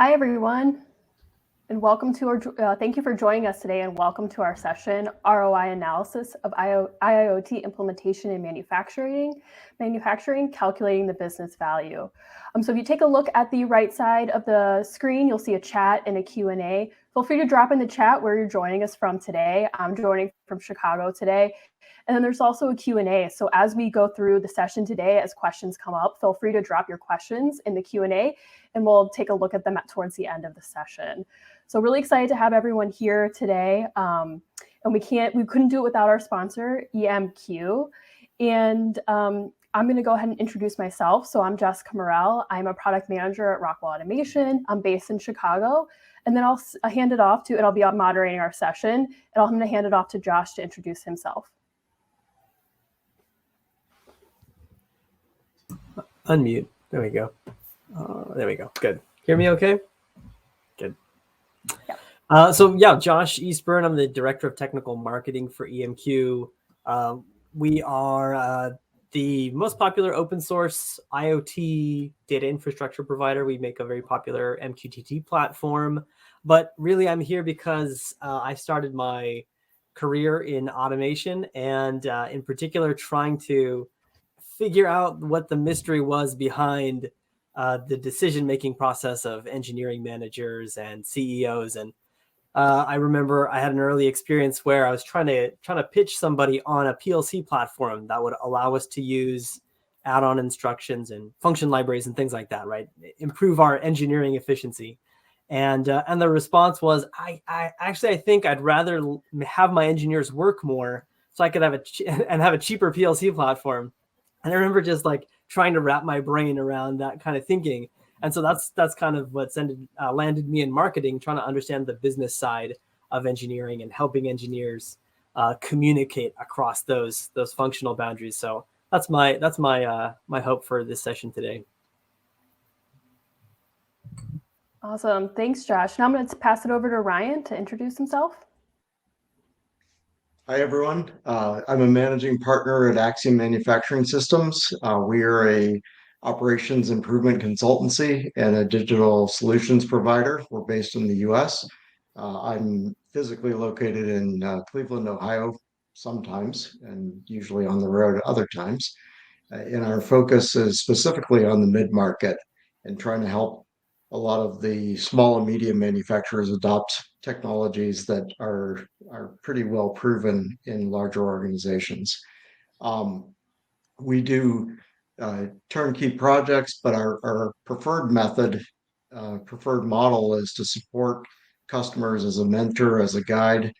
Hi, everyone, and welcome to our, thank you for joining us today and welcome to our session, ROI Analysis of IIoT Implementation in Manufacturing, Calculating the Business Value. So if you take a look at the right side of the screen, you'll see a chat and a Q&A. Feel free to drop in the chat where you're joining us from today. I'm joining from Chicago today. And then there's also a Q&A. So as we go through the session today, as questions come up, feel free to drop your questions in the Q&A and we'll take a look at them towards the end of the session. So really excited to have everyone here today. And we couldn't do it without our sponsor, EMQ. And I'm going to go ahead and introduce myself. So I'm Jessica Morell. I'm a product manager at Rockwell Automation. I'm based in Chicago. And then I'll hand it off to, and I'll be moderating our session. And I'm going to hand it off to Josh to introduce himself. Unmute. There we go. There we go. Good. Hear me okay? Good. Yeah. Josh Eastburn. I'm the Director of Technical Marketing for EMQ. We are the most popular open source IoT data infrastructure provider. We make a very popular MQTT platform. But really, I'm here because I started my career in automation and in particular trying to figure out what the mystery was behind the decision-making process of engineering managers and CEOs. And I remember I had an early experience where I was trying to pitch somebody on a PLC platform that would allow us to use add-on instructions and function libraries and things like that, right? Improve our engineering efficiency. And the response was, I think I'd rather have my engineers work more so I could have a cheaper PLC platform. And I remember just like trying to wrap my brain around that kind of thinking. And so that's kind of what landed me in marketing, trying to understand the business side of engineering and helping engineers communicate across those functional boundaries. So that's my hope for this session today. Awesome. Thanks, Josh. Now I'm going to pass it over to Ryan to introduce himself. Hi, everyone. I'm a managing partner at Axiom Manufacturing Systems. We are a operations improvement consultancy and a digital solutions provider. We're based in the US. I'm physically located in Cleveland, Ohio, sometimes, and usually on the road other times. And our focus is specifically on the mid-market and trying to help a lot of the small and medium manufacturers adopt technologies that are pretty well proven in larger organizations. We do turnkey projects, but our preferred model is to support customers as a mentor, as a guide,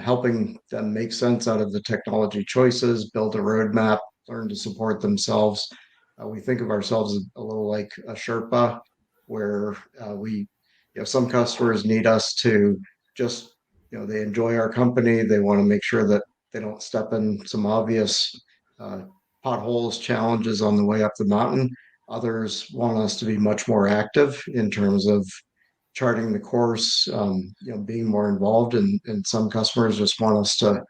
helping them make sense out of the technology choices, build a roadmap, learn to support themselves. We think of ourselves a little like a Sherpa, where some customers need us to just, they enjoy our company. They want to make sure that they don't step in some obvious potholes, challenges on the way up the mountain. Others want us to be much more active in terms of charting the course, being more involved. And some customers just want us to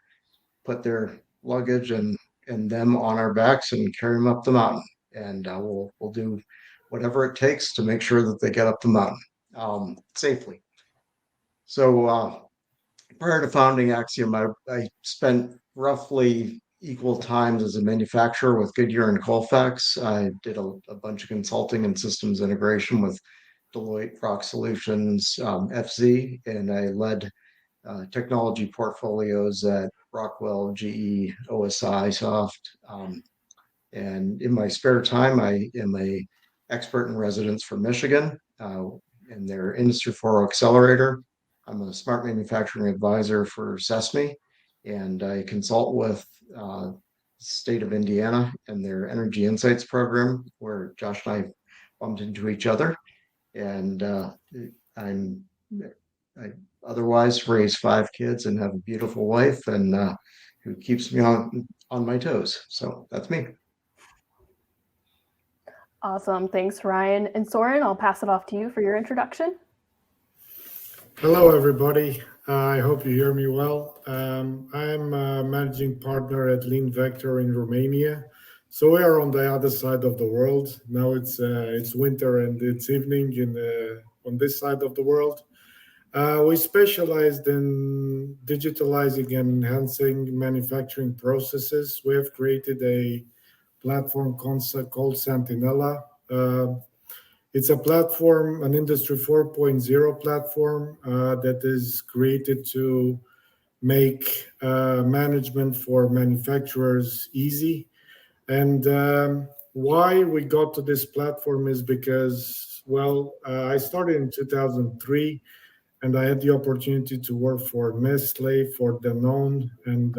put their luggage and them on our backs and carry them up the mountain. And we'll do whatever it takes to make sure that they get up the mountain safely. So prior to founding Axiom, I spent roughly equal times as a manufacturer with Goodyear and Colfax. I did a bunch of consulting and systems integration with Deloitte, Rock Solutions, FZ, and I led technology portfolios at Rockwell, GE, OSI, Soft. And in my spare time, I am a expert in residence for Michigan and their Industry 4.0 Accelerator. I'm a smart manufacturing advisor for Sesame, and I consult with the state of Indiana and their Energy Insights program, where Josh and I bumped into each other. And I otherwise raise 5 kids and have a beautiful wife and who keeps me on my toes. So that's me. Awesome. Thanks, Ryan. And Soren, I'll pass it off to you for your introduction. Hello, everybody. I hope you hear me well. I'm a managing partner at Lean Vector in Romania. So we are on the other side of the world. Now it's winter and it's evening on this side of the world. We specialized in digitalizing and enhancing manufacturing processes. We have created a platform concept called Sentinella. It's a platform, an Industry 4.0 platform that is created to make management for manufacturers easy. And why we got to this platform is because, well, I started in 2003 and I had the opportunity to work for Nestle, for Danone, and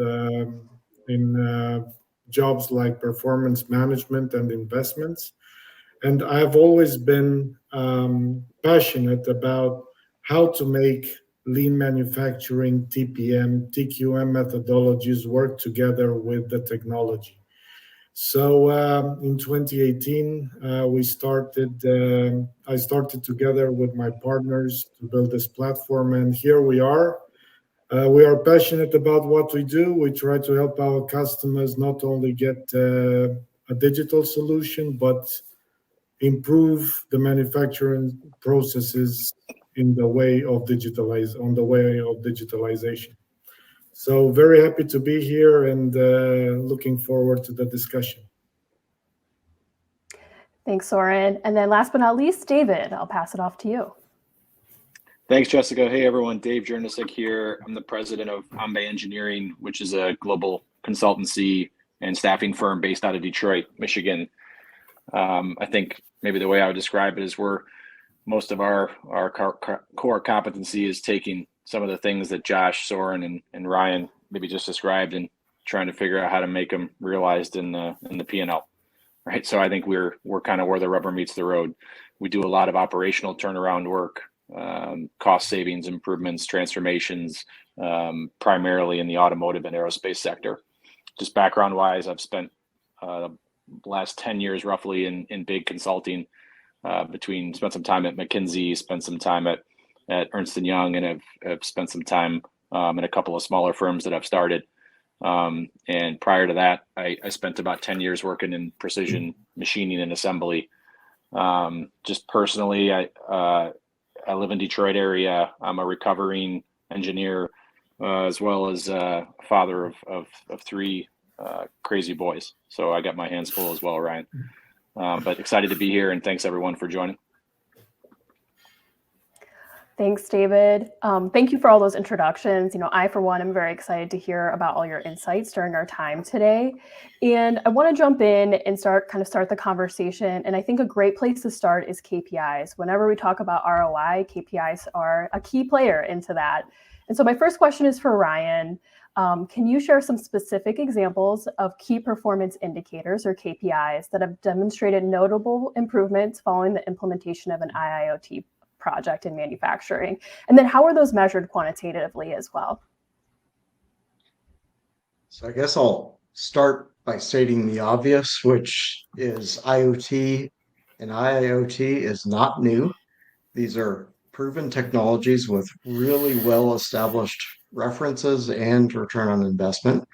in jobs like performance management and investments. And I've always been passionate about how to make lean manufacturing, TPM, TQM methodologies work together with the technology. So in 2018, I started together with my partners to build this platform, and here we are. We are passionate about what we do. We try to help our customers not only get a digital solution, but improve the manufacturing processes in the way of digitalization. So very happy to be here and looking forward to the discussion. Thanks, Soren. And then last but not least, David, I'll pass it off to you. Thanks, Jessica. Hey, everyone. Dave Jernasek here. I'm the president of Ambe Engineering, which is a global consultancy and staffing firm based out of Detroit, Michigan. I think maybe the way I would describe it is most of our core competency is taking some of the things that Josh, Soren, and Ryan maybe just described and trying to figure out how to make them realized in the P&L. Right. So I think we're kind of where the rubber meets the road. We do a lot of operational turnaround work, cost savings, improvements, transformations, primarily in the automotive and aerospace sector. Just background wise, I've spent the last 10 years roughly in big consulting, spent some time at McKinsey, spent some time at Ernst & Young, and have spent some time in a couple of smaller firms that I've started. And prior to that, I spent about 10 years working in precision machining and assembly. Just personally, I live in Detroit area. I'm a recovering engineer, as well as a father of three crazy boys. So I got my hands full as well, Ryan. But excited to be here, and thanks everyone for joining. Thanks, David. Thank you for all those introductions. I, for one, am very excited to hear about all your insights during our time today. And I want to jump in and start the conversation. And I think a great place to start is KPIs. Whenever we talk about ROI, KPIs are a key player into that. And so my first question is for Ryan. Can you share some specific examples of key performance indicators or KPIs that have demonstrated notable improvements following the implementation of an IIoT project in manufacturing? And then how are those measured quantitatively as well? So I guess I'll start by stating the obvious, which is IoT and IIoT is not new. These are proven technologies with really well-established references and return on investment.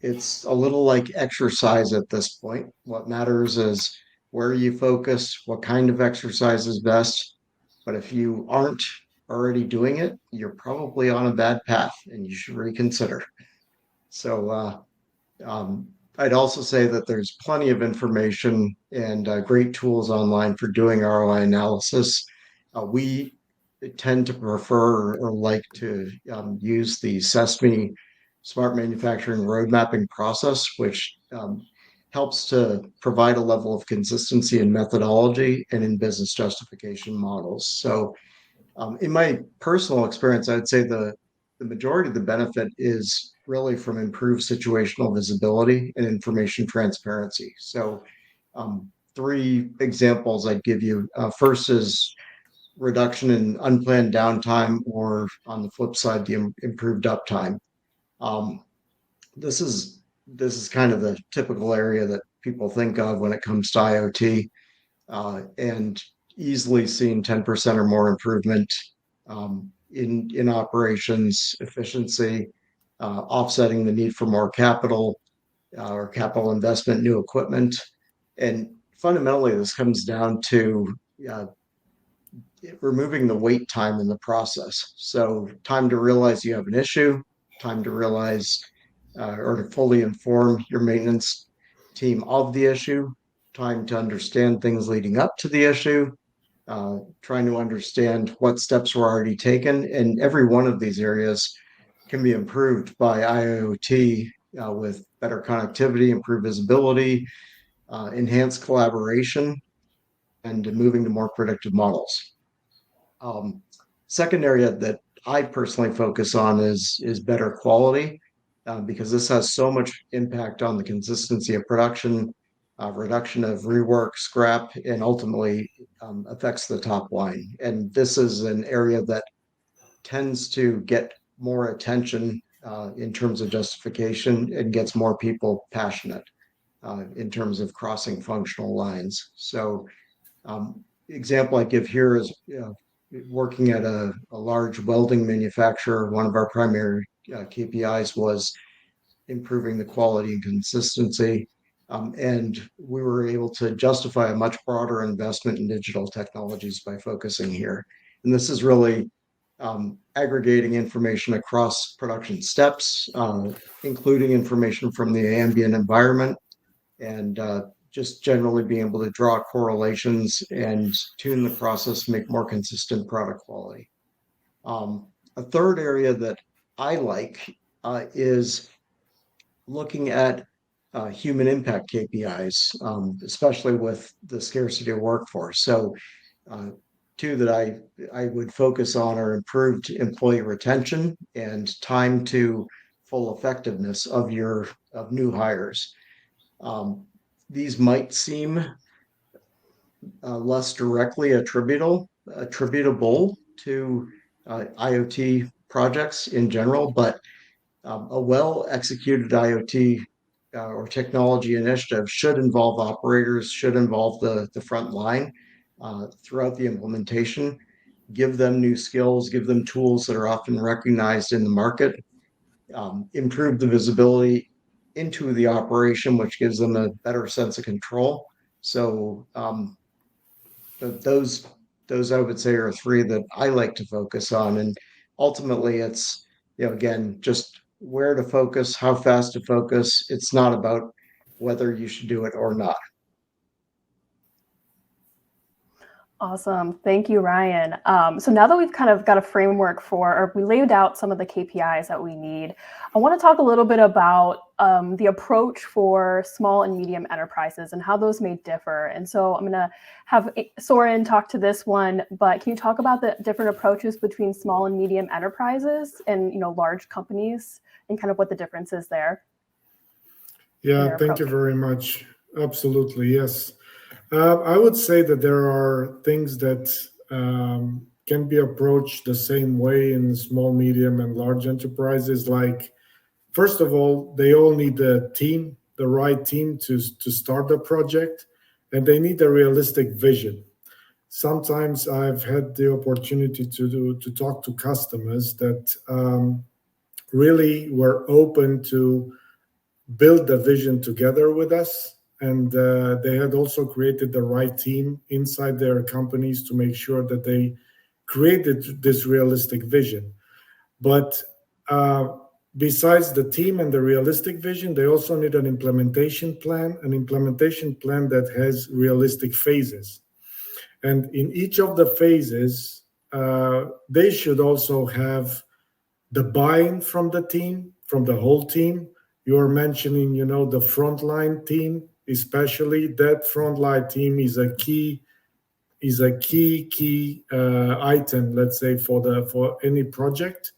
It's a little like exercise at this point. What matters is where you focus, what kind of exercise is best. But if you aren't already doing it, you're probably on a bad path and you should reconsider. So I'd also say that there's plenty of information and great tools online for doing ROI analysis. We tend to prefer or like to use the Sesame Smart Manufacturing Road Mapping process, which helps to provide a level of consistency in methodology and in business justification models. So in my personal experience, I'd say the majority of the benefit is really from improved situational visibility and information transparency. So three examples I'd give you. First is reduction in unplanned downtime, or on the flip side, the improved uptime. This is kind of the typical area that people think of when it comes to IoT, and easily seen 10% or more improvement in operations efficiency, offsetting the need for more capital, or capital investment, new equipment. And fundamentally, this comes down to removing the wait time in the process. So time to realize you have an issue, time to realize or to fully inform your maintenance team of the issue, time to understand things leading up to the issue, trying to understand what steps were already taken. And every one of these areas can be improved by IIoT with better connectivity, improved visibility, enhanced collaboration, and moving to more predictive models. Second area that I personally focus on is better quality, because this has so much impact on the consistency of production, reduction of rework, scrap, and ultimately affects the top line. And this is an area that tends to get more attention in terms of justification and gets more people passionate in terms of crossing functional lines. So example I give here is working at a large welding manufacturer. One of our primary KPIs was improving the quality and consistency. And we were able to justify a much broader investment in digital technologies by focusing here. And this is really aggregating information across production steps, including information from the ambient environment, and just generally being able to draw correlations and tune the process to make more consistent product quality. A third area that I like is looking at human impact KPIs, especially with the scarcity of workforce. So two that I would focus on are improved employee retention and time to full effectiveness of new hires. These might seem less directly attributable to IoT projects in general, but a well-executed IoT or technology initiative should involve operators, should involve the front line throughout the implementation, give them new skills, give them tools that are often recognized in the market, improve the visibility into the operation, which gives them a better sense of control. So those I would say are three that I like to focus on. And ultimately it's, again, just where to focus, how fast to focus. It's not about whether you should do it or not. Awesome. Thank you, Ryan. So now that we've kind of got a framework or we laid out some of the KPIs that we need, I want to talk a little bit about the approach for small and medium enterprises and how those may differ. And so I'm going to have Soren talk to this one, but can you talk about the different approaches between small and medium enterprises and, large companies and kind of what the difference is there? Yeah, thank you very much. Absolutely, yes. I would say that there are things that can be approached the same way in small, medium, and large enterprises. Like, first of all, they all need the right team to start the project, and they need a realistic vision. Sometimes I've had the opportunity to talk to customers that really were open to build the vision together with us. And they had also created the right team inside their companies to make sure that they created this realistic vision. But besides the team and the realistic vision, they also need an implementation plan that has realistic phases. And in each of the phases, they should also have the buy-in from the team, from the whole team. You're mentioning, the frontline team. Especially that frontline team is a key item, let's say, for any project.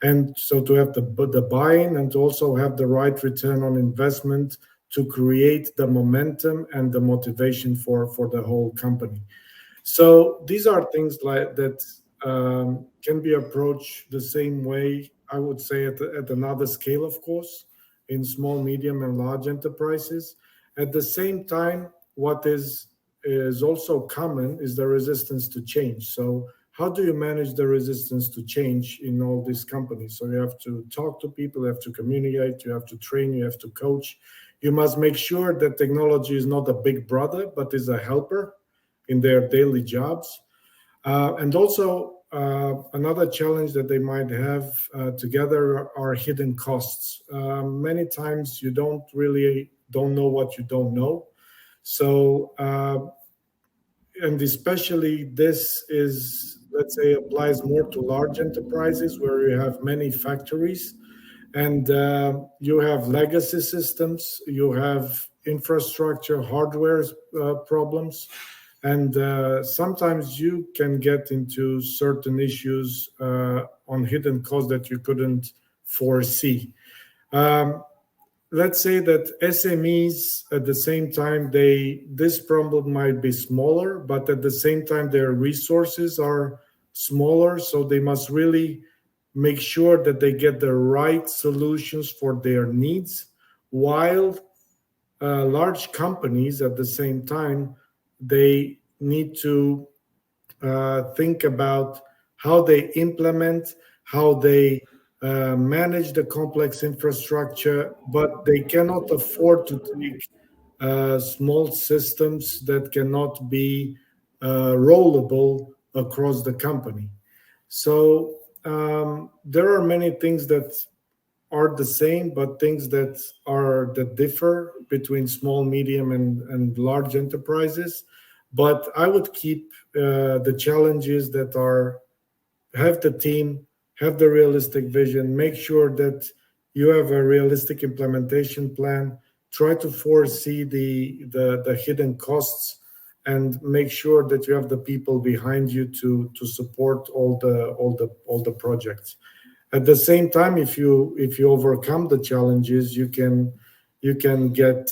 And so to have the buy-in and to also have the right return on investment to create the momentum and the motivation for the whole company. So these are things like that can be approached the same way, I would say, at another scale, of course, in small, medium, and large enterprises. At the same time, what is also common is the resistance to change. So how do you manage the resistance to change in all these companies? So you have to talk to people, you have to communicate, you have to train, you have to coach, You must make sure that technology is not a big brother, but is a helper in their daily jobs. And also, another challenge that they might have together are hidden costs. Many times you don't know what you don't know. So, and especially this is, let's say, applies more to large enterprises where you have many factories and you have legacy systems, you have infrastructure, hardware problems, and sometimes you can get into certain issues on hidden costs that you couldn't foresee. Let's say that SMEs at the same time, this problem might be smaller, but at the same time their resources are smaller, so they must really make sure that they get the right solutions for their needs, while large companies at the same time, they need to think about how they implement, how they manage the complex infrastructure, but they cannot afford to take small systems that cannot be rollable across the company. So there are many things that are the same, but things that differ between small, medium, and large enterprises. But I would keep the challenges that are have the team, have the realistic vision, make sure that you have a realistic implementation plan, try to foresee the hidden costs, and make sure that you have the people behind you to support all the projects. At the same time, if you overcome the challenges, you can get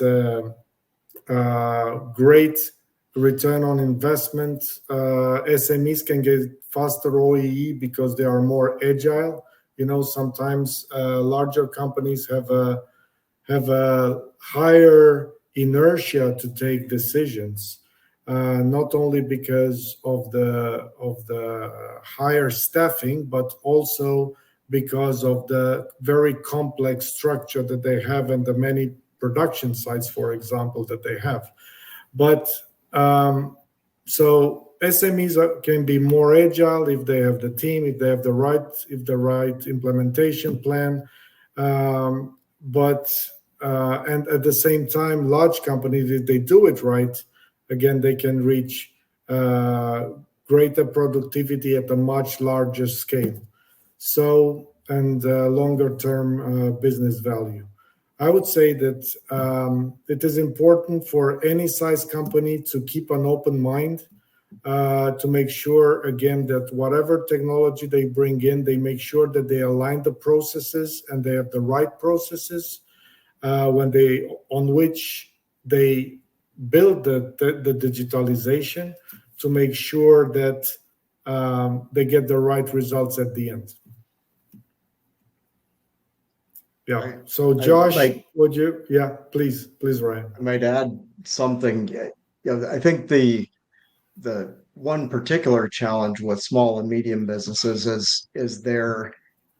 great return on investment. SMEs can get faster ROI because they are more agile. Sometimes larger companies have a higher inertia to take decisions, not only because of the higher staffing, but also because of the very complex structure that they have and the many production sites, for example, that they have. But so SMEs can be more agile if they have the team, if they have the right implementation plan. But and at the same time, large companies, if they do it right, again, they can reach greater productivity at a much larger scale. So, and longer term business value. I would say that it is important for any size company to keep an open mind, to make sure, again, that whatever technology they bring in, they make sure that they align the processes and they have the right processes on which they build the digitalization, to make sure that they get the right results at the end. Yeah. So Josh, would you? Yeah, please, Ryan. I might add something. I think the one particular challenge with small and medium businesses is there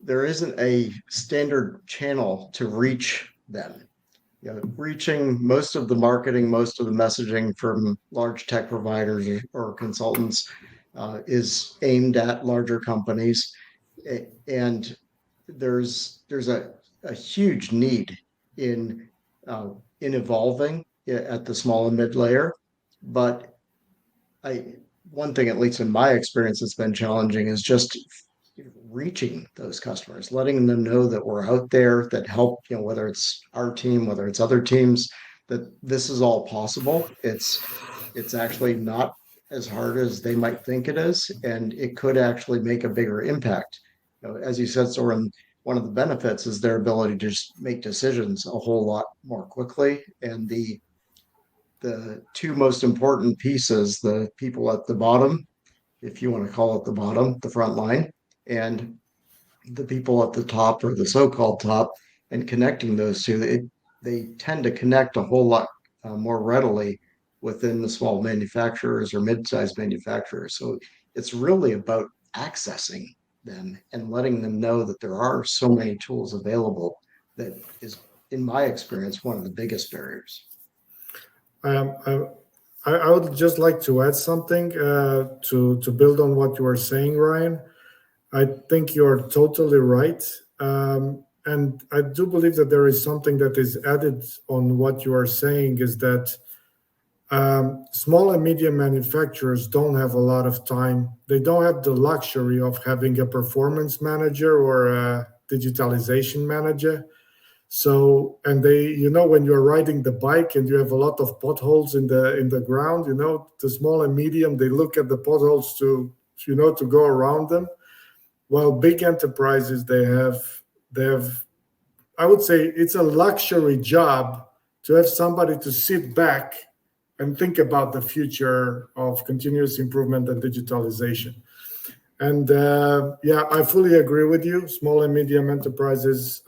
isn't a standard channel to reach them. Reaching most of the marketing, most of the messaging from large tech providers or consultants is aimed at larger companies, and there's a huge need in evolving at the small and mid layer. But one thing, at least in my experience, that's been challenging is just reaching those customers, letting them know that we're out there, that help, whether it's our team, whether it's other teams, that this is all possible. It's actually not as hard as they might think it is, and it could actually make a bigger impact. As you said, Soren, one of the benefits is their ability to just make decisions a whole lot more quickly. And the two most important pieces, the people at the bottom, if you want to call it the bottom, the front line, and the people at the top, or the so-called top, and connecting those two, they tend to connect a whole lot more readily within the small manufacturers or mid-sized manufacturers. So it's really about accessing them and letting them know that there are so many tools available that is in my experience, one of the biggest barriers. I would just like to add something to build on what you were saying, Ryan. I think you're totally right. And I do believe that there is something that is added on what you are saying, is that small and medium manufacturers don't have a lot of time. They don't have the luxury of having a performance manager or a digitalization manager. So, and they, when you're riding the bike and you have a lot of potholes in the ground, the small and medium, they look at the potholes to go around them. While big enterprises, they have, I would say it's a luxury job to have somebody to sit back and think about the future of continuous improvement and digitalization. And I fully agree with you. Small and medium enterprises,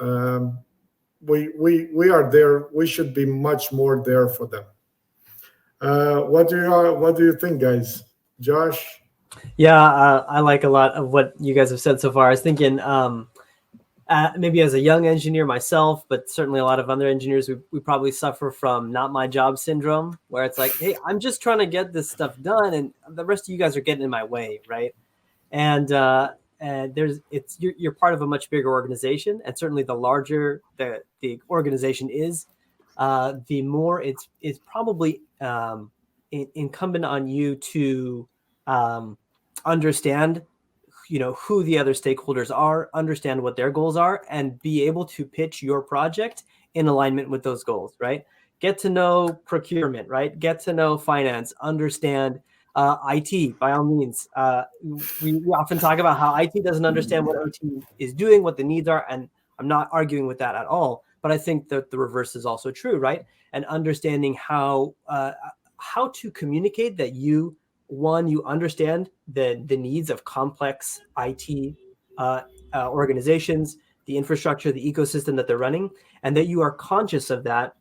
we are there. We should be much more there for them. What do you think, guys? Josh? Yeah, I like a lot of what you guys have said so far. I was thinking maybe as a young engineer myself, but certainly a lot of other engineers, we probably suffer from not my job syndrome, where it's like, hey, I'm just trying to get this stuff done, and the rest of you guys are getting in my way, right? And you're part of a much bigger organization, and certainly the larger the organization is, the more it's probably incumbent on you to understand who the other stakeholders are, understand what their goals are, and be able to pitch your project in alignment with those goals, right? Get to know procurement, right? Get to know finance, understand IT, by all means. We often talk about how IT doesn't understand what OT is doing, what the needs are, and I'm not arguing with that at all. But I think that the reverse is also true, right? And understanding how to communicate that you understand the needs of complex IT organizations, the infrastructure, the ecosystem that they're running, and that you are conscious of that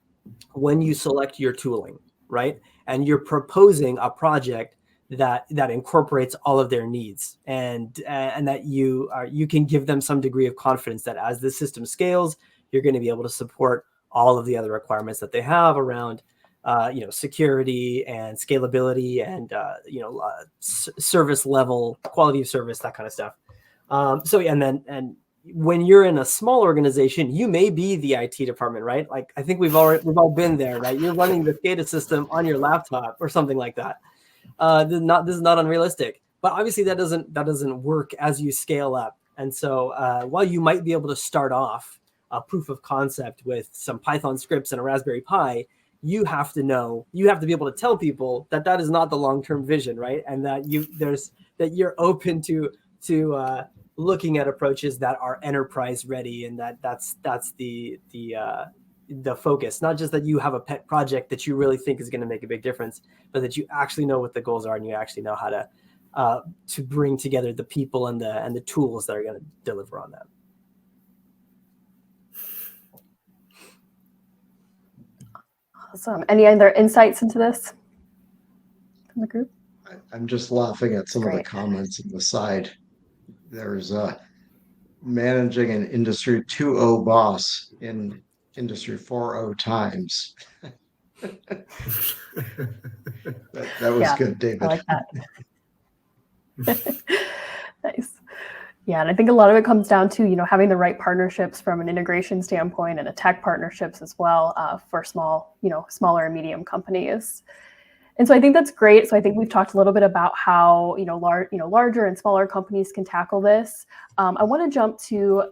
when you select your tooling, right? And you're proposing a project that incorporates all of their needs, and that you can give them some degree of confidence that as the system scales, you're going to be able to support all of the other requirements that they have around security and scalability and service level, quality of service, that kind of stuff. And when you're in a small organization, you may be the IT department, right? Like, I think we've all been there, right? You're running the SCADA system on your laptop or something like that. This is not unrealistic, but obviously that doesn't work as you scale up. And so while you might be able to start off a proof of concept with some Python scripts and a Raspberry Pi, you have to be able to tell people that is not the long-term vision, right? And that you're open to looking at approaches that are enterprise ready, and that's the focus. Not just that you have a pet project that you really think is going to make a big difference, but that you actually know what the goals are and you actually know how to bring together the people and the tools that are going to deliver on that. Awesome. Any other insights into this from the group? I'm just laughing at some of the comments on the side. There's managing an Industry 2.0 boss in Industry 4.0 times. that was good, David. I like that. Nice. Yeah, and I think a lot of it comes down to having the right partnerships from an integration standpoint and a tech partnerships as well for smaller and medium companies. And so I think that's great. So I think we've talked a little bit about how larger and smaller companies can tackle this. I want to jump to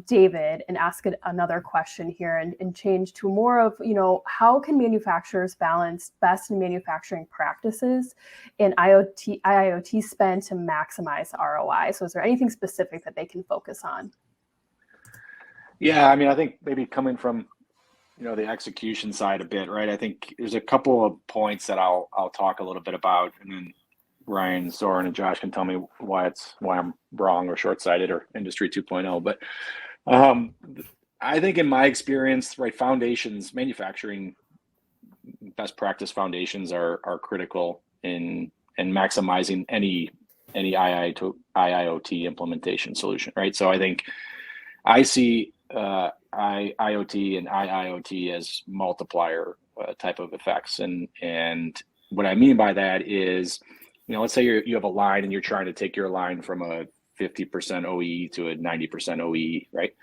David and ask another question here and change to more of how can manufacturers balance best in manufacturing practices and IIoT spend to maximize ROI? So is there anything specific that they can focus on? Yeah, I mean, I think maybe coming from the execution side a bit, right? I think there's a couple of points that I'll talk a little bit about, and then Ryan, Soren, and Josh can tell me why I'm wrong or short-sighted or Industry 2.0. But I think in my experience, right, foundations, manufacturing best practice foundations are critical in maximizing any IIoT implementation solution, right? So I think I see IoT and IIoT as multiplier type of effects. And what I mean by that is, let's say you have a line and you're trying to take your line from a 50% OE to a 90% OE, right?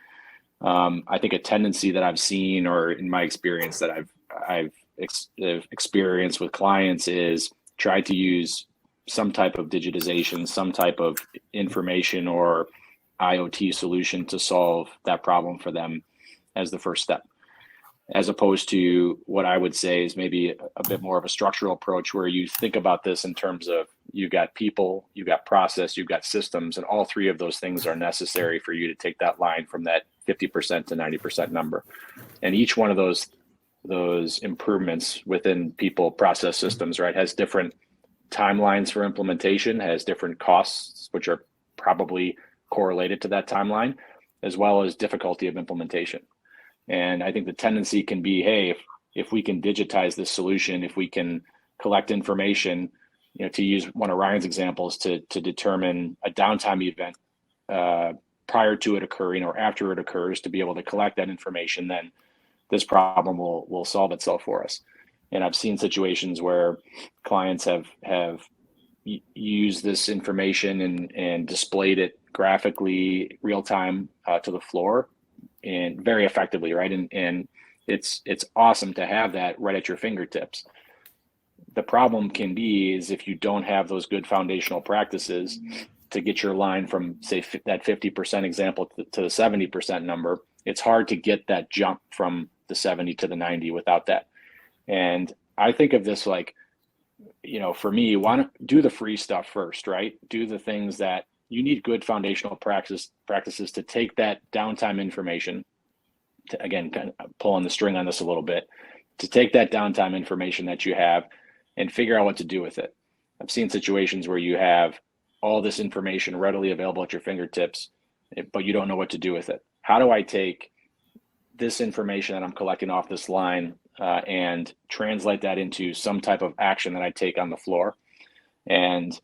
I think a tendency that I've seen, or in my experience that I've experienced with clients, is try to use some type of digitization, some type of information or IoT solution to solve that problem for them as the first step, as opposed to what I would say is maybe a bit more of a structural approach, where you think about this in terms of you got people, you got process, you've got systems, and all three of those things are necessary for you to take that line from that 50% to 90% number. And each one of those improvements within people, process, systems, right, has different timelines for implementation, has different costs, which are probably correlated to that timeline, as well as difficulty of implementation. And I think the tendency can be, hey, if we can digitize this solution, if we can collect information, to use one of Ryan's examples, to determine a downtime event prior to it occurring or after it occurs, to be able to collect that information, then this problem will solve itself for us. And I've seen situations where clients have used this information and displayed it graphically real time to the floor, and very effectively, right? And it's awesome to have that right at your fingertips. The problem can be is if you don't have those good foundational practices to get your line from, say, that 50% example to the 70% number, it's hard to get that jump from the 70 to the 90 without that. And I think of this like, for me, why not do the free stuff first, right? Do the things that you need good foundational practices to take that downtime information, to, again, kind of pulling the string on this a little bit, to take that downtime information that you have and figure out what to do with it. I've seen situations where you have all this information readily available at your fingertips, but you don't know what to do with it. How do I take this information that I'm collecting off this line and translate that into some type of action that I take on the floor? And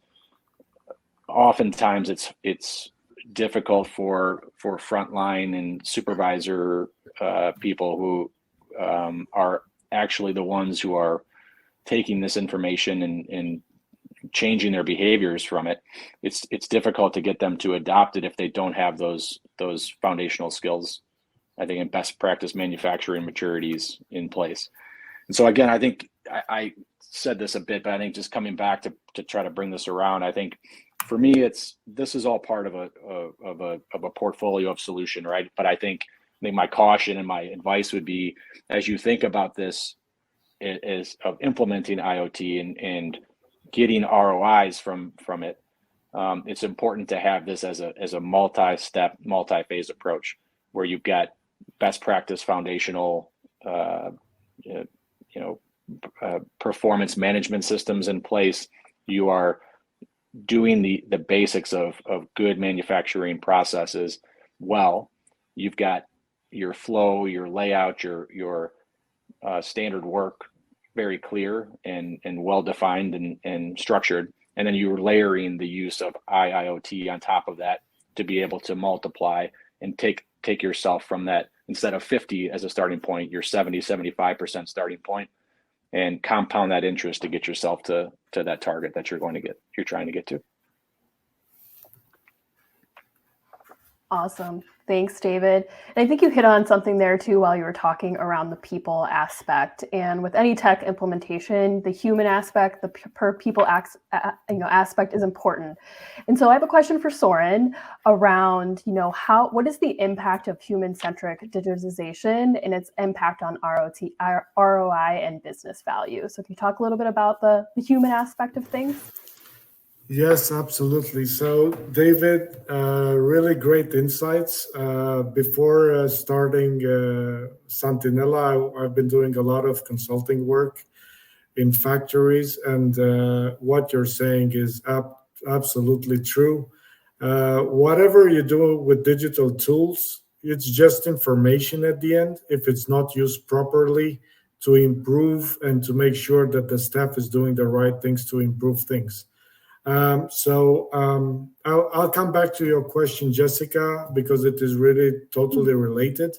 oftentimes it's difficult for frontline and supervisor people who are actually the ones who are taking this information and changing their behaviors from it. It's difficult to get them to adopt it if they don't have those foundational skills, I think, in best practice manufacturing maturities in place. And so again, I think I said this a bit, but I think just coming back to try to bring this around, I think for me, this is all part of a portfolio of solution, right? But I think my caution and my advice would be, as you think about this, is of implementing IoT and getting ROIs from it. It's important to have this as a multi-step, multi-phase approach, where you've got best practice foundational, performance management systems in place. You are doing the basics of good manufacturing processes well. You've got your flow, your layout, your standard work very clear and well defined and structured, and then you're layering the use of IIoT on top of that to be able to multiply and take yourself from that, instead of 50 as a starting point, your 70-75% starting point, and compound that interest to get yourself to that target that you're trying to get to. Awesome. Thanks, David. And I think you hit on something there too while you were talking around the people aspect. And with any tech implementation, the human aspect, the per people aspect is important. And so I have a question for Soren around, what is the impact of human-centric digitization and its impact on ROI and business value? So can you talk a little bit about the human aspect of things? Yes, absolutely. So, David, really great insights. Before starting Sentinella, I've been doing a lot of consulting work in factories, and what you're saying is absolutely true. Whatever you do with digital tools, it's just information at the end. If it's not used properly to improve and to make sure that the staff is doing the right things to improve things. I'll come back to your question, Jessica, because it is really totally related.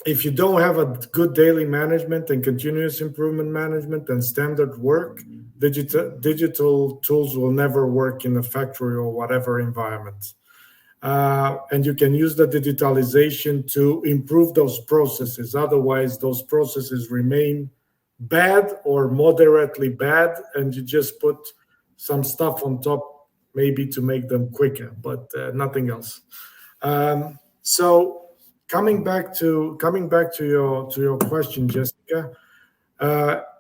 If you don't have a good daily management and continuous improvement management and standard work, digital tools will never work in a factory or whatever environment. And you can use the digitalization to improve those processes. Otherwise, those processes remain bad or moderately bad, and you just put some stuff on top, maybe to make them quicker, but nothing else. So coming back to your question, Jessica,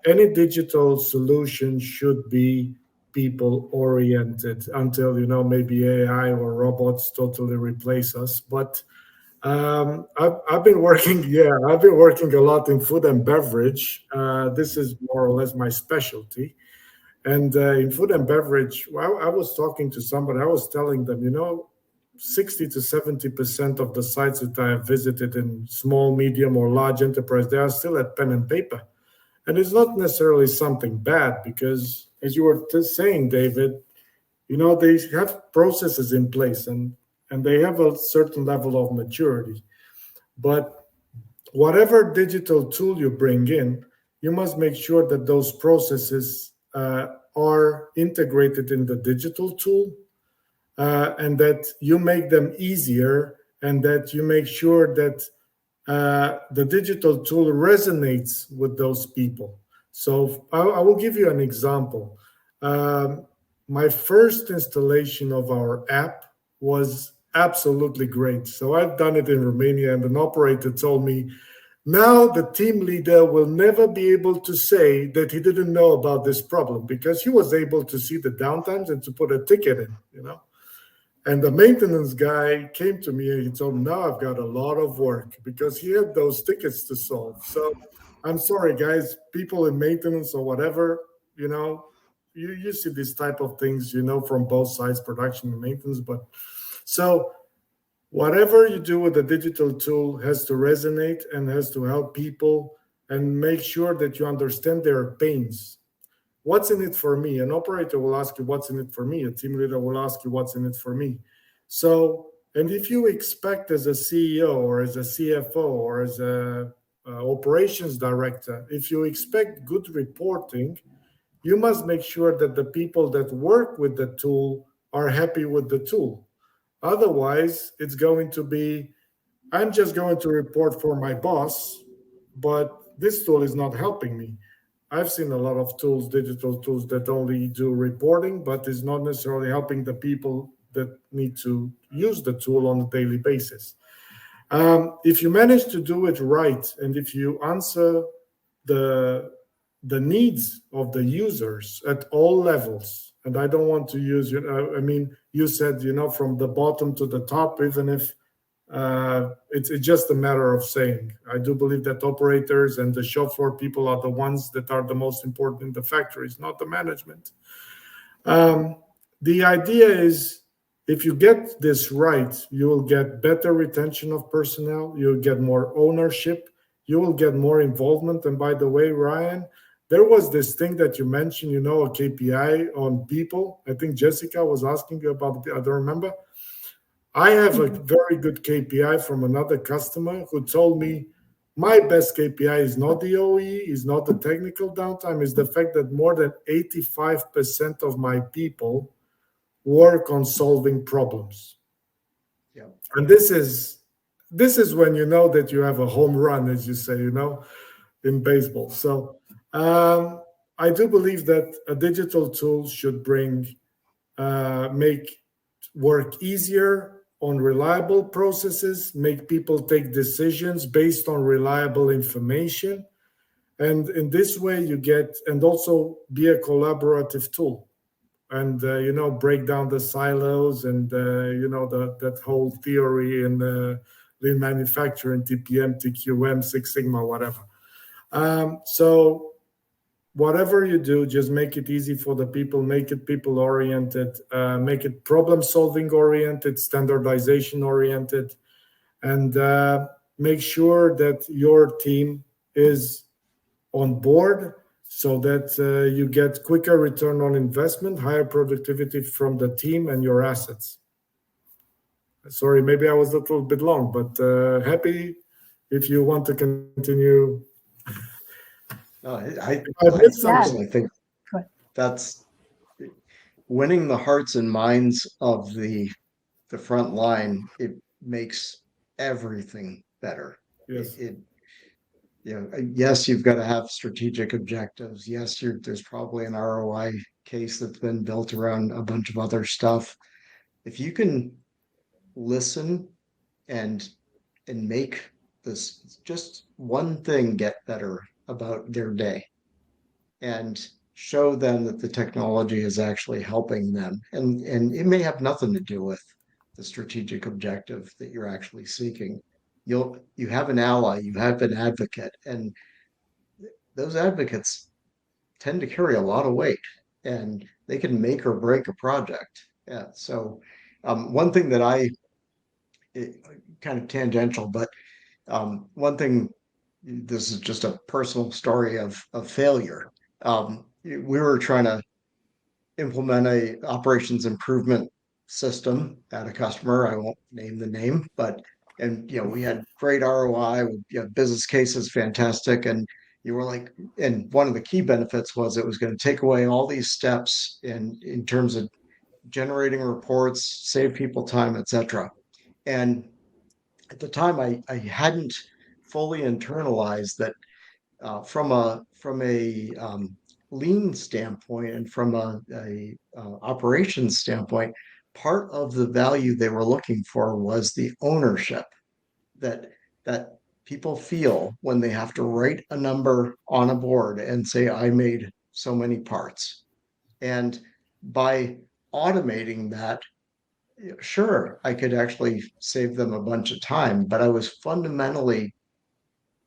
any digital solution should be people oriented until maybe AI or robots totally replace us. But I've been working a lot in food and beverage. This is more or less my specialty. And in food and beverage, I was talking to somebody. I was telling them, 60 to 70% of the sites that I have visited in small, medium, or large enterprise, they are still at pen and paper. And it's not necessarily something bad because, as you were saying, David, they have processes in place and they have a certain level of maturity. But whatever digital tool you bring in, you must make sure that those processes are integrated in the digital tool, and that you make them easier, and that you make sure that the digital tool resonates with those people. So I will give you an example. My first installation of our app was absolutely great. So I've done it in Romania, and an operator told me, now the team leader will never be able to say that he didn't know about this problem because he was able to see the downtimes and to put a ticket in, And the maintenance guy came to me and he told me, now I've got a lot of work because he had those tickets to solve. So I'm sorry, guys, people in maintenance or whatever, you see these type of things, from both sides, production and maintenance. But so whatever you do with a digital tool has to resonate and has to help people and make sure that you understand their pains. What's in it for me? An operator will ask you, what's in it for me? A team leader will ask you, what's in it for me? So, and if you expect as a CEO or as a CFO or as a operations director, if you expect good reporting, you must make sure that the people that work with the tool are happy with the tool. Otherwise, it's going to be, I'm just going to report for my boss, but this tool is not helping me. I've seen a lot of tools, digital tools that only do reporting, but is not necessarily helping the people that need to use the tool on a daily basis. If you manage to do it right, and if you answer the needs of the users at all levels, and I don't want to use, you said, from the bottom to the top, even if it's just a matter of saying. I do believe that operators and the shop floor people are the ones that are the most important in the factories, not the management. The idea is, if you get this right, you will get better retention of personnel, you'll get more ownership, you will get more involvement. And by the way, Ryan, there was this thing that you mentioned, a KPI on people. I think Jessica was asking you about it. I don't remember. I have a very good KPI from another customer who told me my best KPI is not the OE, is not the technical downtime, is the fact that more than 85% of my people work on solving problems. Yeah. And this is when you know that you have a home run, as you say, in baseball. So I do believe that a digital tool should make work easier on reliable processes, make people take decisions based on reliable information. And in this way you get, and also be a collaborative tool and, break down the silos and, that whole theory in lean manufacturing, TPM, TQM, Six Sigma, whatever. So whatever you do, just make it easy for the people, make it people oriented, make it problem solving oriented, standardization oriented, and make sure that your team is on board so that you get quicker return on investment, higher productivity from the team and your assets. Sorry, maybe I was a little bit long, but happy if you want to continue. No, I I missed something. personally think Go ahead. that's winning the hearts and minds of the front line. It makes everything better. Yes. Yes, you've got to have strategic objectives. Yes, there's probably an ROI case that's been built around a bunch of other stuff. If you can listen and make this just one thing get better about their day and show them that the technology is actually helping them, and it may have nothing to do with the strategic objective that you're actually seeking. You have an ally, you have an advocate, and those advocates tend to carry a lot of weight, and they can make or break a project. Yeah. So one thing that kind of tangential, but one thing, this is just a personal story of failure. We were trying to implement a operations improvement system at a customer. I won't name the name, but we had great ROI, business cases, fantastic, and you were like, and one of the key benefits was it was going to take away all these steps in terms of generating reports, save people time, etc. And at the time, I hadn't fully internalized that from a lean standpoint and from a operations standpoint, part of the value they were looking for was the ownership that people feel when they have to write a number on a board and say, I made so many parts. And by automating that, sure, I could actually save them a bunch of time, but I was fundamentally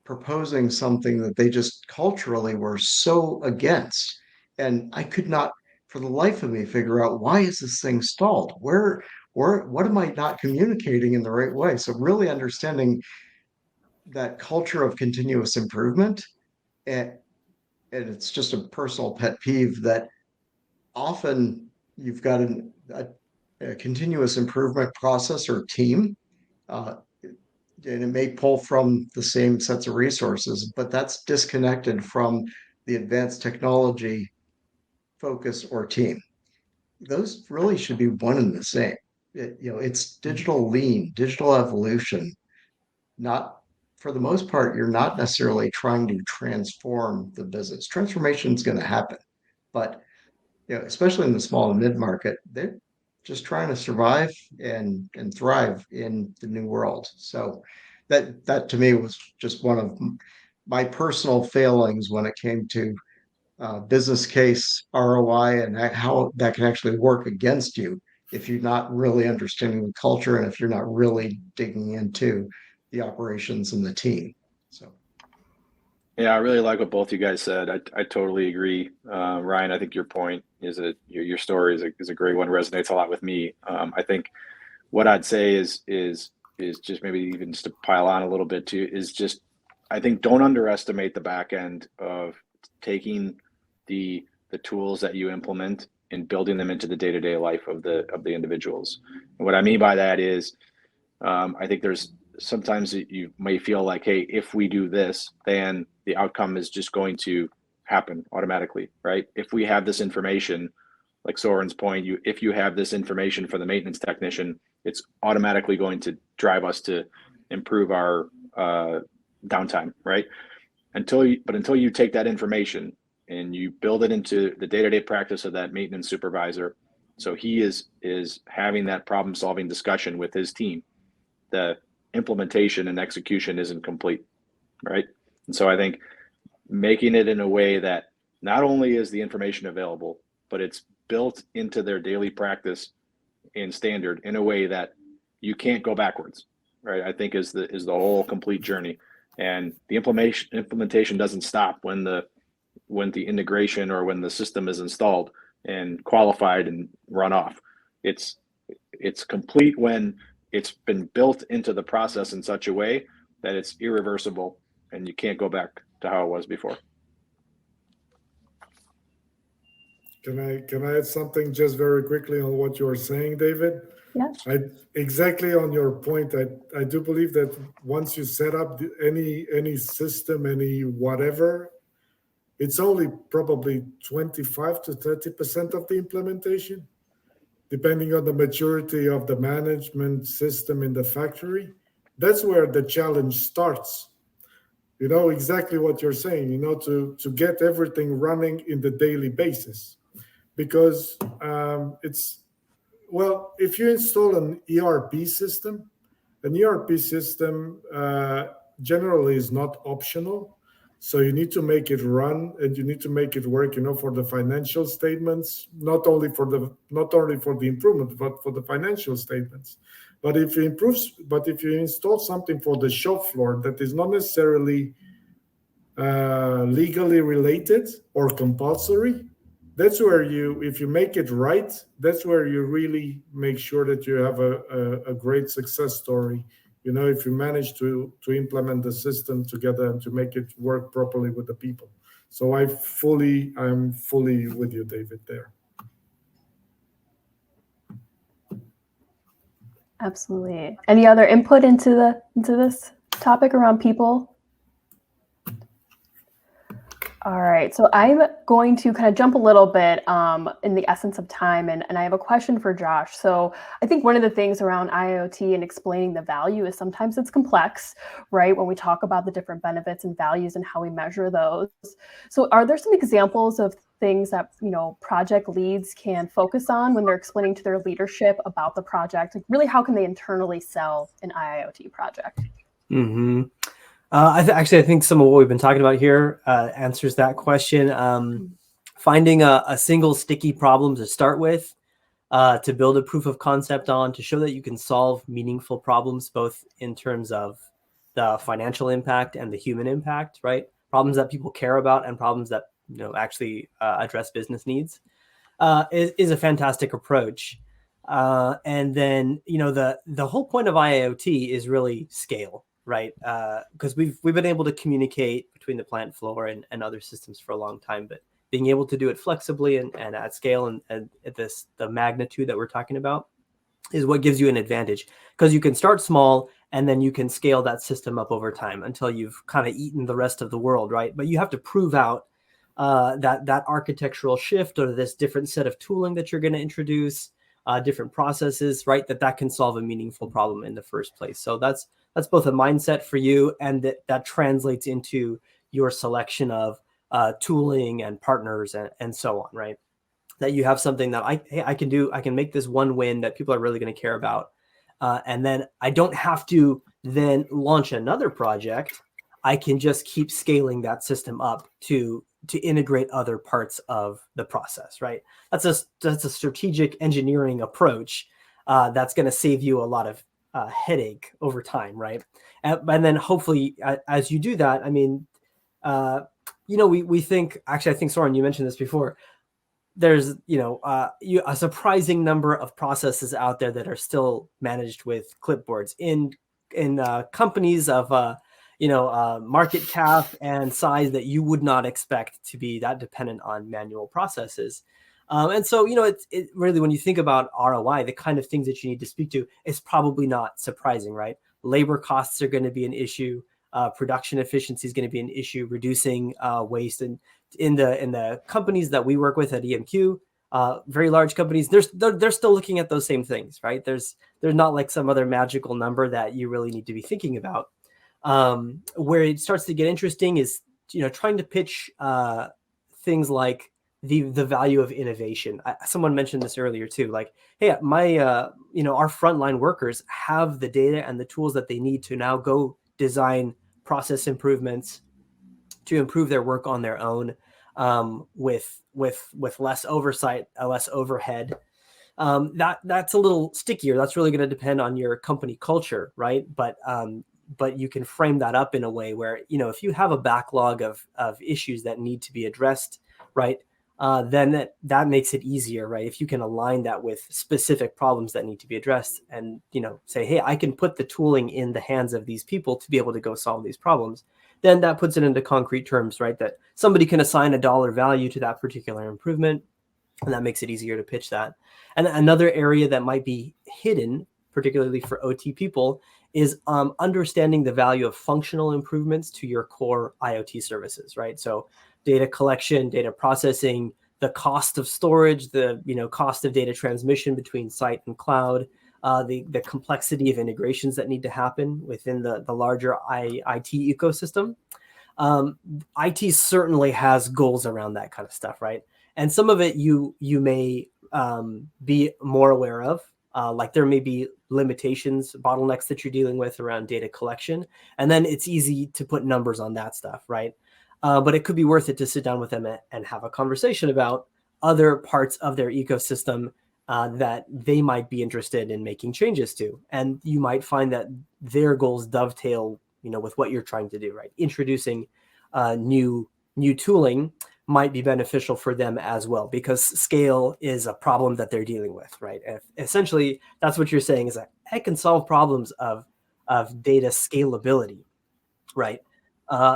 proposing something that they just culturally were so against. And I could not, for the life of me, figure out, why is this thing stalled? What am I not communicating in the right way? So really understanding that culture of continuous improvement. And it's just a personal pet peeve that often you've got a continuous improvement process or team, and it may pull from the same sets of resources, but that's disconnected from the advanced technology focus or team. Those really should be one and the same. It's digital lean, digital evolution. Not, for the most part, you're not necessarily trying to transform the business. Transformation is going to happen, but especially in the small and mid market, they're just trying to survive and thrive in the new world. So that to me was just one of my personal failings when it came to business case ROI and how that can actually work against you if you're not really understanding the culture and if you're not really digging into the operations and the team. So. Yeah, I really like what both you guys said. I totally agree. Ryan, I think your point is that your story is a great one. It resonates a lot with me. I think what I'd say is just maybe even just to pile on a little bit too, is just, I think don't underestimate the back end of taking the tools that you implement and building them into the day-to-day life of the individuals. And what I mean by that is, I think there's sometimes you may feel like, hey, if we do this, then the outcome is just going to happen automatically, right? If we have this information, like Soren's point, if you have this information for the maintenance technician, it's automatically going to drive us to improve our downtime, right? Until you take that information and you build it into the day-to-day practice of that maintenance supervisor, so he is having that problem-solving discussion with his team, the implementation and execution isn't complete, right? And so I think making it in a way that not only is the information available, but it's built into their daily practice and standard in a way that you can't go backwards, right? I think is the whole complete journey. And the implementation doesn't stop when the integration or when the system is installed and qualified and run off. It's complete when it's been built into the process in such a way that it's irreversible and you can't go back to how it was before. Can I add something just very quickly on what you are saying, David? Yeah. Exactly on your point. I do believe that once you set up any system, any whatever, it's only probably 25 to 30% of the implementation, depending on the maturity of the management system in the factory. That's where the challenge starts. You know exactly what you're saying, to get everything running in the daily basis. Because if you install an ERP system, generally is not optional. So you need to make it run and you need to make it work, for the financial statements, not only for the improvement, but for the financial statements. But if you install something for the shop floor that is not necessarily legally related or compulsory, that's where if you make it right, that's where you really make sure that you have a great success story. If you manage to implement the system together and to make it work properly with the people. So I'm fully with you, David, there. Absolutely. Any other input into this topic around people? All right, so I'm going to kind of jump a little bit in the essence of time, and I have a question for Josh. So I think one of the things around IoT and explaining the value is sometimes it's complex, right? When we talk about the different benefits and values and how we measure those. So are there some examples of things that, project leads can focus on when they're explaining to their leadership about the project? Like, really, how can they internally sell an IIoT project? Mm-hmm. I think some of what we've been talking about here answers that question. Finding a single sticky problem to start with, to build a proof of concept on, to show that you can solve meaningful problems, both in terms of the financial impact and the human impact, right? Problems that people care about and problems that actually address business needs, is a fantastic approach. And then the whole point of IIoT is really scale. Right, because we've been able to communicate between the plant floor and other systems for a long time, but being able to do it flexibly and at scale and at the magnitude that we're talking about is what gives you an advantage, because you can start small and then you can scale that system up over time until you've kind of eaten the rest of the world, right? But you have to prove out that architectural shift or this different set of tooling that you're going to introduce, different processes, right? That can solve a meaningful problem in the first place. So that's both a mindset for you, and that translates into your selection of tooling and partners and so on, right? That you have something that I can make this one win that people are really going to care about. And then I don't have to then launch another project. I can just keep scaling that system up to integrate other parts of the process, right? That's a strategic engineering approach that's going to save you a lot of headache over time, right? And then hopefully, as you do that, I mean, we think, actually, I think, Soren, you mentioned this before, there's, a surprising number of processes out there that are still managed with clipboards in companies of, market cap and size that you would not expect to be that dependent on manual processes. And so, it really, when you think about ROI, the kind of things that you need to speak to, is probably not surprising, right? Labor costs are going to be an issue. Production efficiency is going to be an issue. Reducing waste, and in the companies that we work with at EMQ, very large companies, they're still looking at those same things, right? There's not like some other magical number that you really need to be thinking about. Where it starts to get interesting is, trying to pitch things like the value of innovation. Someone mentioned this earlier too, like, hey, our frontline workers have the data and the tools that they need to now go design process improvements to improve their work on their own, with less oversight, less overhead. That's a little stickier. That's really going to depend on your company culture, right? But you can frame that up in a way where, if you have a backlog of issues that need to be addressed, right, then that makes it easier, right? If you can align that with specific problems that need to be addressed, and say, hey, I can put the tooling in the hands of these people to be able to go solve these problems, then that puts it into concrete terms, right? That somebody can assign a dollar value to that particular improvement, And that makes it easier to pitch that. And another area that might be hidden, particularly for OT people, is understanding the value of functional improvements to your core IoT services, right? So data collection, data processing, the cost of storage, the cost of data transmission between site and cloud, the complexity of integrations that need to happen within the larger IT ecosystem. IT certainly has goals around that kind of stuff, right? And some of it you may be more aware of, like there may be limitations, bottlenecks that you're dealing with around data collection, and then it's easy to put numbers on that stuff, right? But it could be worth it to sit down with them and have a conversation about other parts of their ecosystem that they might be interested in making changes to, and you might find that their goals dovetail, with what you're trying to do, right? Introducing new tooling might be beneficial for them as well, because scale is a problem that they're dealing with, right? Essentially, that's what you're saying, is that I can solve problems of data scalability, right?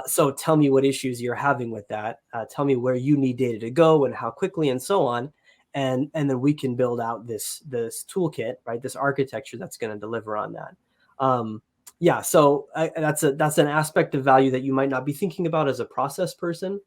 So tell me what issues you're having with that. Tell me where you need data to go and how quickly and so on. And then we can build out this toolkit, right? This architecture that's going to deliver on that. Yeah, so that's an aspect of value that you might not be thinking about as a process person.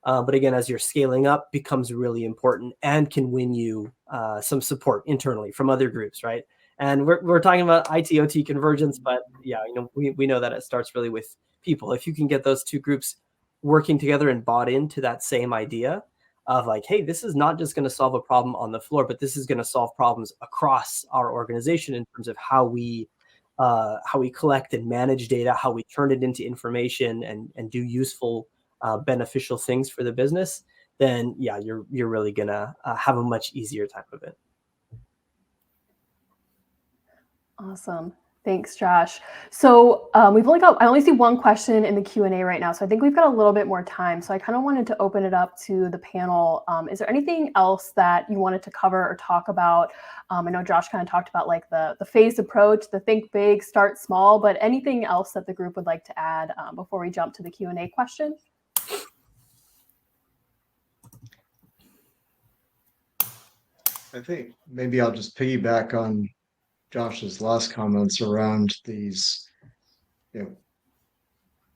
But again, as you're scaling up, becomes really important and can win you some support internally from other groups, right? And we're talking about ITOT convergence, but yeah, we know that it starts really with people. If you can get those two groups working together and bought into that same idea of like, hey, this is not just going to solve a problem on the floor, but this is going to solve problems across our organization in terms of how we collect and manage data, how we turn it into information and do useful, beneficial things for the business, then yeah, you're really gonna have a much easier time of it. Awesome. Thanks, Josh. So I only see one question in the Q&A right now, so I think we've got a little bit more time. So I kind of wanted to open it up to the panel. Is there anything else that you wanted to cover or talk about? I know Josh kind of talked about like the phased approach, the think big, start small, but anything else that the group would like to add before we jump to the Q&A question? I think maybe I'll just piggyback on Josh's last comments around these,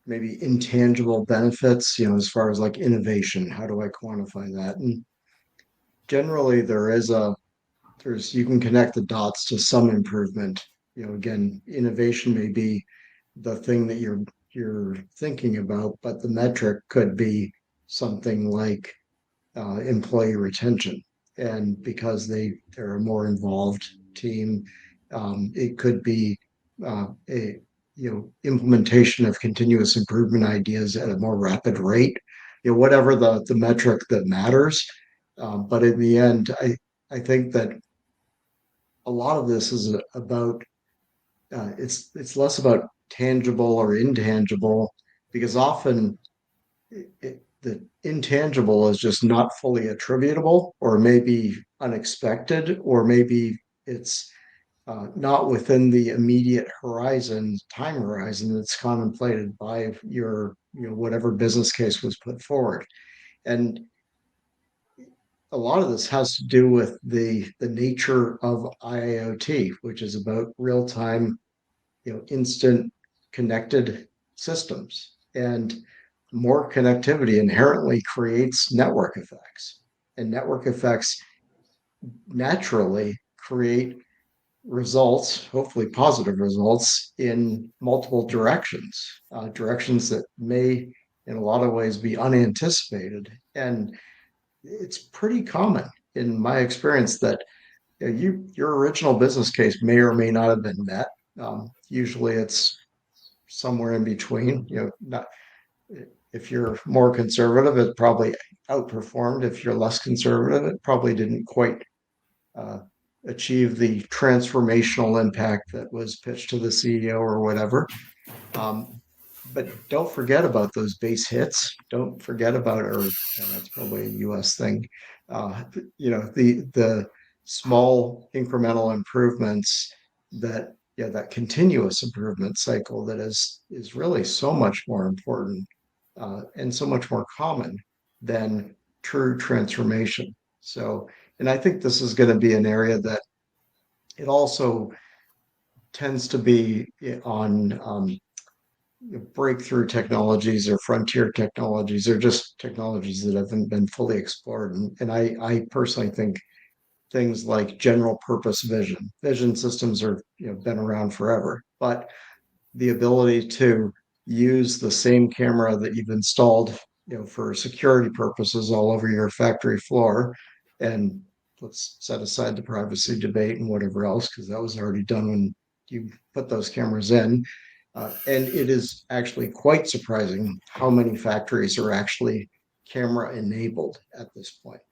maybe intangible benefits, as far as like innovation. How do I quantify that? And generally you can connect the dots to some improvement. Again, innovation may be the thing that you're thinking about, but the metric could be something like employee retention. And because they're a more involved team, it could be a implementation of continuous improvement ideas at a more rapid rate. Whatever the metric that matters. But in the end, I think that a lot of this is about it's less about tangible or intangible, because often the intangible is just not fully attributable, or maybe unexpected, or maybe it's not within the immediate time horizon that's contemplated by your whatever business case was put forward. And a lot of this has to do with the nature of IIoT, which is about real-time, instant connected systems. And more connectivity inherently creates network effects. And network effects naturally create results, hopefully positive results, in multiple directions, directions that may in a lot of ways be unanticipated. And it's pretty common in my experience that your original business case may or may not have been met. Usually it's somewhere in between. Not if you're more conservative, it probably outperformed. If you're less conservative, it probably didn't quite achieve the transformational impact that was pitched to the CEO or whatever. But don't forget about those base hits. Don't forget about, that's probably a US thing. The small incremental improvements that continuous improvement cycle that is really so much more important and so much more common than true transformation. So, and I think this is going to be an area that it also tends to be on breakthrough technologies or frontier technologies, or just technologies that haven't been fully explored. And I personally think things like general purpose vision systems are been around forever, but the ability to use the same camera that you've installed for security purposes all over your factory floor, and let's set aside the privacy debate and whatever else, because that was already done when you put those cameras in. And it is actually quite surprising how many factories are actually camera enabled at this point.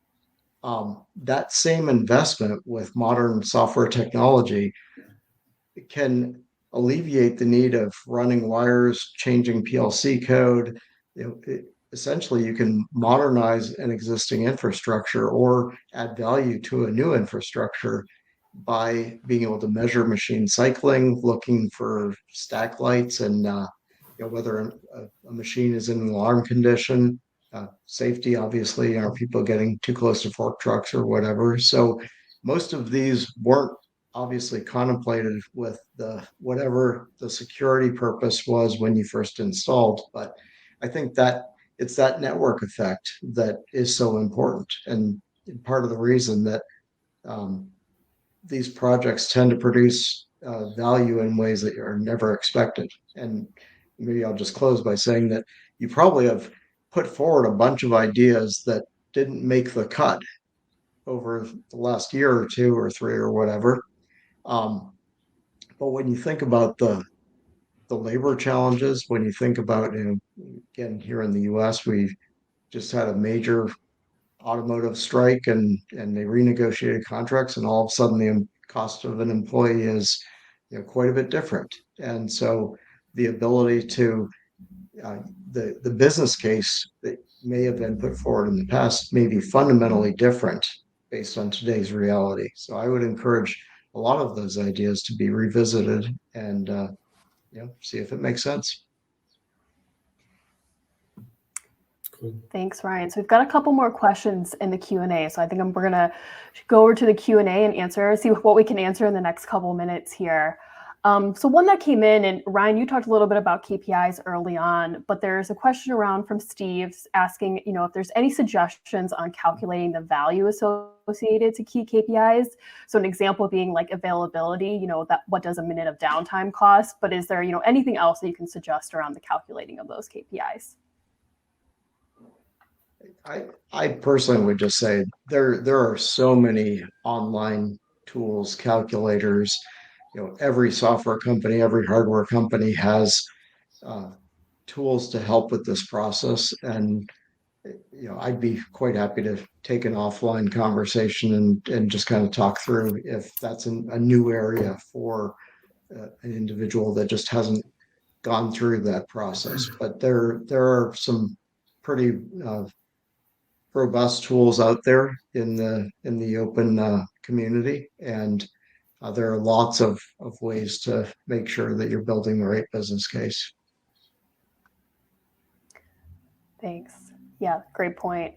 That same investment with modern software technology can alleviate the need of running wires, changing PLC code. Essentially, you can modernize an existing infrastructure or add value to a new infrastructure by being able to measure machine cycling, looking for stack lights, and whether a machine is in an alarm condition. Safety, obviously, are people getting too close to fork trucks or whatever. So most of these weren't obviously contemplated with the whatever the security purpose was when you first installed. But I think that it's that network effect that is so important, and part of the reason that these projects tend to produce value in ways that are never expected. And maybe I'll just close by saying that you probably have put forward a bunch of ideas that didn't make the cut over the last year or two or three or whatever. But when you think about the labor challenges, when you think about, again, here in the U.S., we just had a major automotive strike, and they renegotiated contracts, and all of a sudden the cost of an employee is quite a bit different. And so the ability to the business case that may have been put forward in the past may be fundamentally different based on today's reality. So I would encourage a lot of those ideas to be revisited and see if it makes sense. Cool. Thanks, Ryan. So we've got a couple more questions in the Q&A. So I think we're going to go over to the Q&A and see what we can answer in the next couple minutes here. So one that came in, and Ryan, you talked a little bit about KPIs early on, but there's a question around from Steve asking, if there's any suggestions on calculating the value associated to key KPIs. So an example being like availability, that what does a minute of downtime cost, but is there, anything else that you can suggest around the calculating of those KPIs? I personally would just say there are so many online tools, calculators. Every software company, every hardware company has tools to help with this process. And I'd be quite happy to take an offline conversation and just kind of talk through if that's a new area for an individual that just hasn't gone through that process. But there are some pretty robust tools out there in the open community, and there are lots of ways to make sure that you're building the right business case. Thanks. Yeah, great point.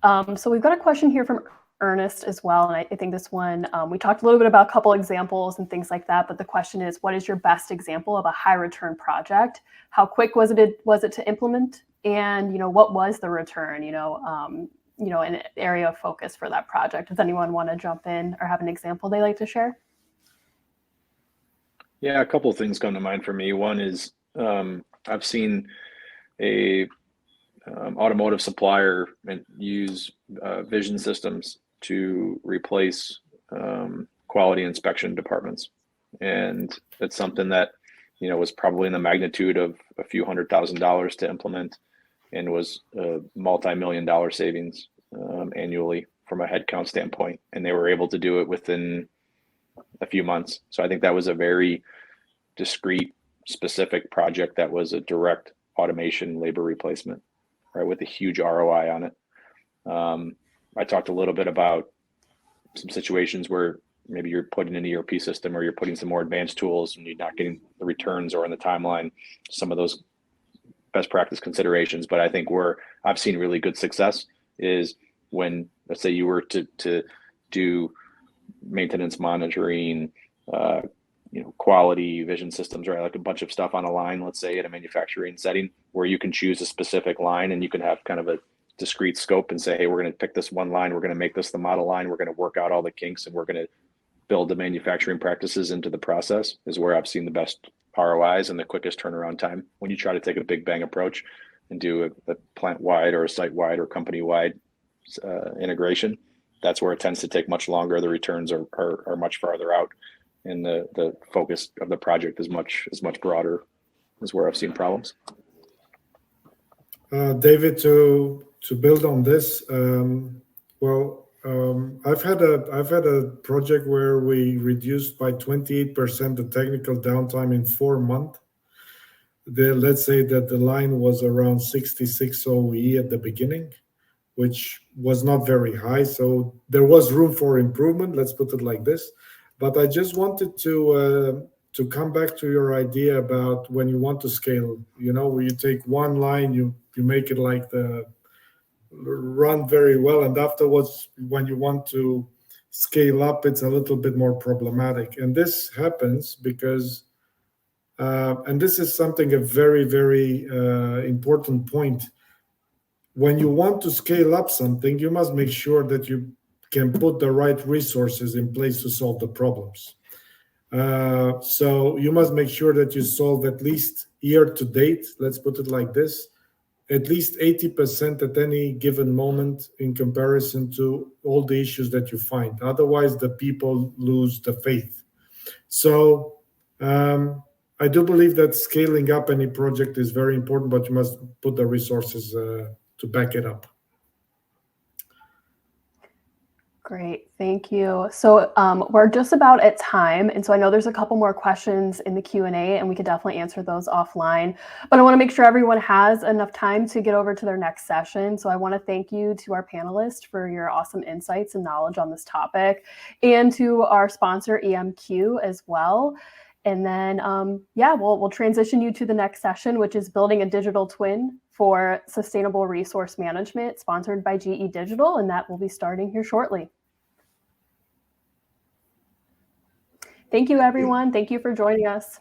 So we've got a question here from Ernest as well, and I think this one, we talked a little bit about a couple examples and things like that, but the question is, what is your best example of a high return project? How quick was it to implement? And what was the return? An area of focus for that project. Does anyone want to jump in or have an example they like to share? Yeah, a couple of things come to mind for me. One is I've seen a automotive supplier use vision systems to replace quality inspection departments, and it's something that was probably in the magnitude of a few $100,000 to implement, and was a multi-million-dollar savings annually from a headcount standpoint, and they were able to do it within a few months. So I think that was a very discrete, specific project that was a direct automation labor replacement, right, with a huge ROI on it. I talked a little bit about some situations where maybe you're putting an ERP system or you're putting some more advanced tools and you're not getting the returns or in the timeline, some of those best practice considerations. But I think where I've seen really good success is when let's say you were to do maintenance monitoring, quality vision systems, right? Like a bunch of stuff on a line, let's say at a manufacturing setting, where you can choose a specific line and you can have kind of a discrete scope and say, hey, we're going to pick this one line, we're going to make this the model line, we're going to work out all the kinks, and we're going to build the manufacturing practices into the process, is where I've seen the best ROIs and the quickest turnaround time. When you try to take a big bang approach and do a plant-wide or a site-wide or company-wide integration, that's where it tends to take much longer. The returns are much farther out, and the focus of the project is much broader, is where I've seen problems. David, to build on this, I've had a project where we reduced by 28% the technical downtime in 4 months. Let's say that the line was around 66 OE at the beginning, which was not very high. So there was room for improvement, let's put it like this. But I just wanted to come back to your idea about when you want to scale, where you take one line, you make it like the run very well, and afterwards when you want to scale up, it's a little bit more problematic. And this happens because and this is a very, very important point. When you want to scale up something, you must make sure that you can put the right resources in place to solve the problems. So you must make sure that you solve, at least year to date, let's put it like this, at least 80% at any given moment in comparison to all the issues that you find. Otherwise, the people lose the faith. So I do believe that scaling up any project is very important, but you must put the resources to back it up. Great, thank you. So we're just about at time, and so I know there's a couple more questions in the Q&A, and we could definitely answer those offline. But I want to make sure everyone has enough time to get over to their next session. So I want to thank you to our panelists for your awesome insights and knowledge on this topic, and to our sponsor EMQ as well. And then, we'll transition you to the next session, which is building a digital twin for sustainable resource management, sponsored by GE Digital, and that will be starting here shortly. Thank you, everyone. Thank you for joining us.